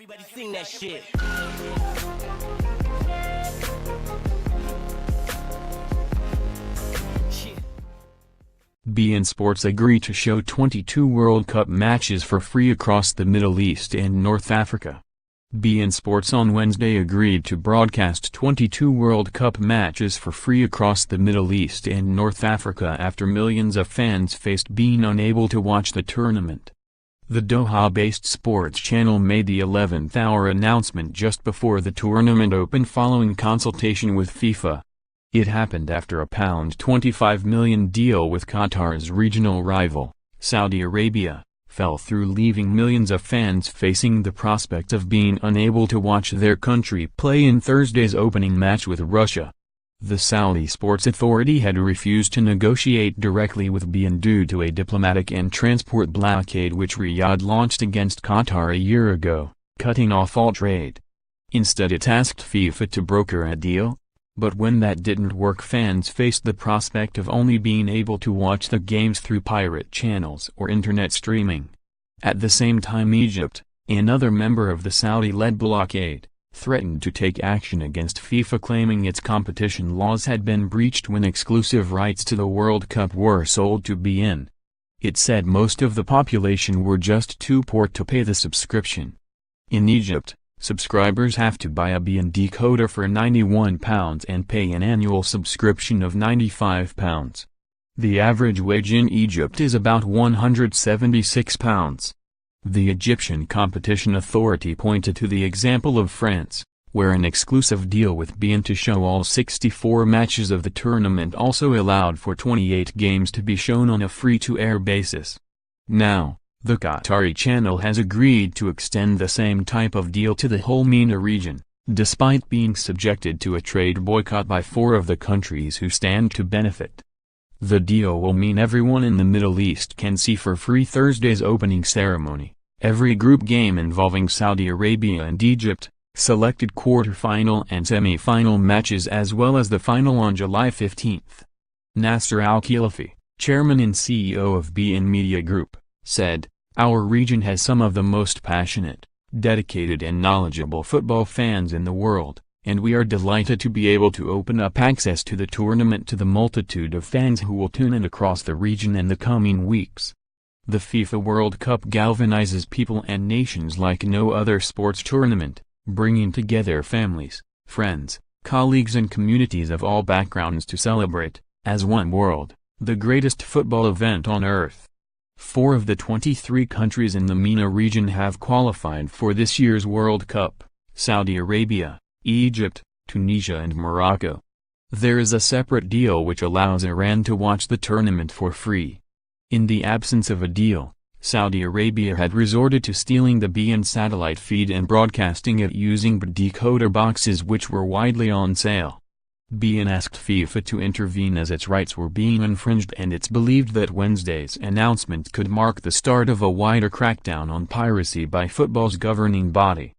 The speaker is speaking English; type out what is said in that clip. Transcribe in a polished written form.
Everybody sing that shit. BeIn Sports agreed to show 22 World Cup matches for free across the Middle East and North Africa. BeIn Sports on Wednesday agreed to broadcast 22 World Cup matches for free across the Middle East and North Africa after millions of fans faced being unable to watch the tournament. The Doha-based sports channel made the 11th hour announcement just before the tournament opened following consultation with FIFA. It happened after a £25 million deal with Qatar's regional rival, Saudi Arabia, fell through, leaving millions of fans facing the prospect of being unable to watch their country play in Thursday's opening match with Russia. The Saudi Sports Authority had refused to negotiate directly with BeIn due to a diplomatic and transport blockade which Riyadh launched against Qatar a year ago, cutting off all trade. Instead it asked FIFA to broker a deal. But when that didn't work, fans faced the prospect of only being able to watch the games through pirate channels or internet streaming. At the same time, Egypt, another member of the Saudi-led blockade, threatened to take action against FIFA, claiming its competition laws had been breached when exclusive rights to the World Cup were sold to BeIn. It said most of the population were just too poor to pay the subscription. In Egypt, subscribers have to buy a BeIn decoder for £91 and pay an annual subscription of £95. The average wage in Egypt is about £176. The Egyptian Competition Authority pointed to the example of France, where an exclusive deal with BeIn to show all 64 matches of the tournament also allowed for 28 games to be shown on a free-to-air basis. Now, the Qatari channel has agreed to extend the same type of deal to the whole MENA region, despite being subjected to a trade boycott by 4 of the countries who stand to benefit. The deal will mean everyone in the Middle East can see for free Thursday's opening ceremony, every group game involving Saudi Arabia and Egypt, selected quarter-final and semi-final matches, as well as the final on July 15. Nasser Al-Khelaifi, chairman and CEO of BeIn Media Group, said, "Our region has some of the most passionate, dedicated and knowledgeable football fans in the world, and we are delighted to be able to open up access to the tournament to the multitude of fans who will tune in across the region in the coming weeks." The FIFA World Cup galvanizes people and nations like no other sports tournament, bringing together families, friends, colleagues and communities of all backgrounds to celebrate, as one world, the greatest football event on earth. 4 of the 23 countries in the MENA region have qualified for this year's World Cup: Saudi Arabia, Egypt, Tunisia and Morocco. There is a separate deal which allows Iran to watch the tournament for free. In the absence of a deal, Saudi Arabia had resorted to stealing the BeIn satellite feed and broadcasting it using decoder boxes which were widely on sale. BeIn asked FIFA to intervene as its rights were being infringed, and it's believed that Wednesday's announcement could mark the start of a wider crackdown on piracy by football's governing body.